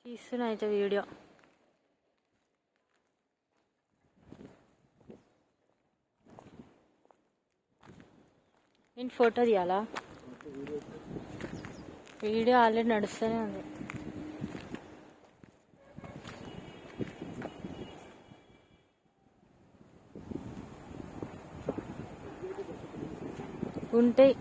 తీస్తున్నా అయితే వీడియో. నేను ఫోటో తీయాలా? వీడియో ఆల్రెడీ నడుస్తూనే ఉంది. ఉంటాయి.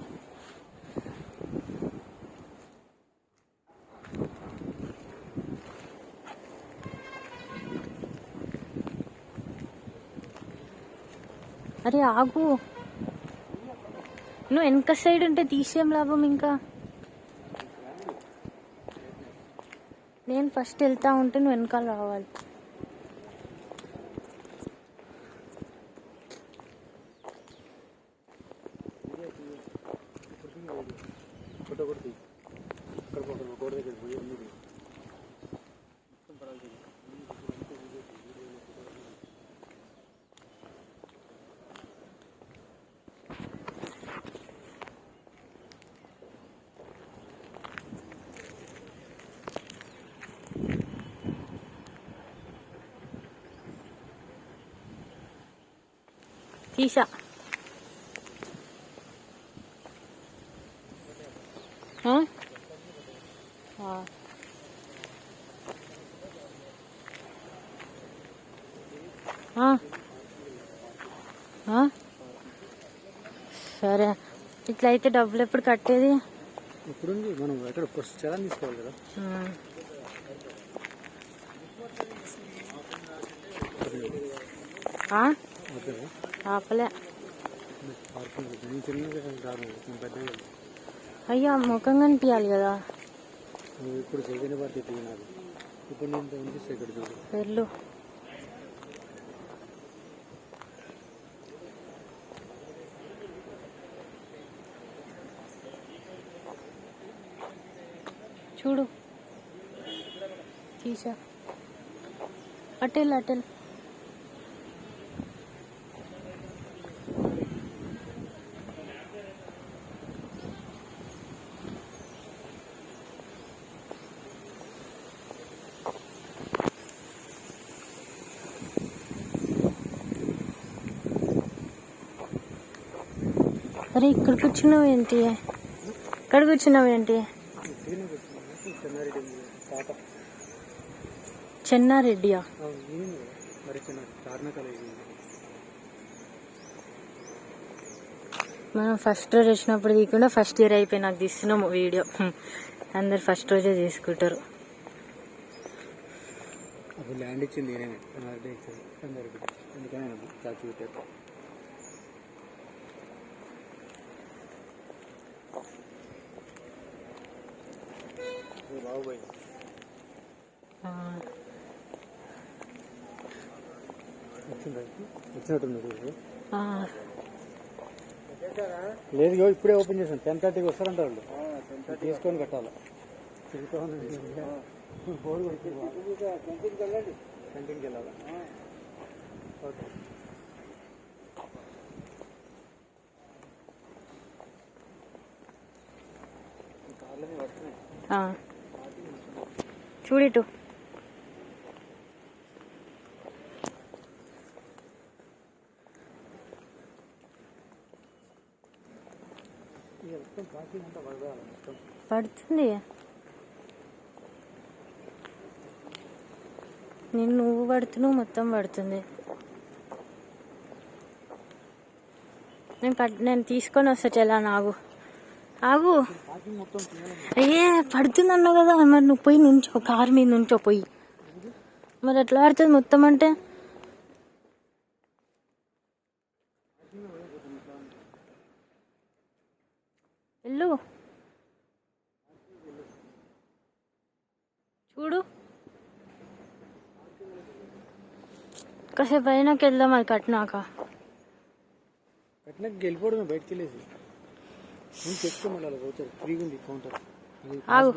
అరే ఆగు, నువ్వు వెనక సైడ్ ఉంటే తీసేం లాభం. ఇంకా నేను ఫస్ట్ వెళ్తా ఉంటే నువ్వు వెనకాల రావాలి. తీసా. సరే, ఇట్లా అయితే డబ్బులు ఎప్పుడు కట్టేది? ఇప్పుడు మనం ఎక్కడ చలాన్ తీసుకోవాలి కదా. ఆపలే. అయ్యా ముఖం కనిపించాలి కదా. ఇప్పుడు సెకండ్ పార్టీ తీయాలి. ఇప్పుడు నేను సెకండ్ వెళ్ళు. చూడు తీసా. అటెల్ అటెల్. అరే ఇక్కడ కూర్చున్నావు ఏంటి? ఇక్కడ కూర్చున్నావు ఏంటి? చెన్నారెడ్డియా? మనం ఫస్ట్ రోజు వచ్చినప్పుడు తీయకుండా ఫస్ట్ ఇయర్ అయిపోయి నాకు తీస్తున్నాము వీడియో. అందరు ఫస్ట్ రోజే తీసుకుంటారు. ల్యాండ్ ఇచ్చింది బాబుబాయ్. వచ్చినట్టుంది లేదు, ఇప్పుడే ఓపెన్ చేసాను. 10:30కి వస్తారంట వాళ్ళు. తీసుకొని కట్టాలి. క్యాంటీన్కి వెళ్ళాలా? ఓకే. చూడిటు. పడుతుంది. నువ్వు పడుతున్నావు, మొత్తం పడుతుంది. నేను తీసుకొని వస్తా. చలా ఆగు ఆగు. అయ్యే పడుతుంది అన్నావు కదా. మరి నువ్వు పోయి నుంచో, కారు మీద నుంచో పోయి. మరి ఎట్లా పడుతుంది మొత్తం అంటే? వెళ్ళు చూడు. కాసేపు అయినాక వెళ్దాం. అది కట్టినాక వెళ్ళిపోవడమే బయటకు వెళ్ళేసి. చెప్తే మళ్ళీ ఫ్రీగా ఉంది కౌంటర్. ఆగు.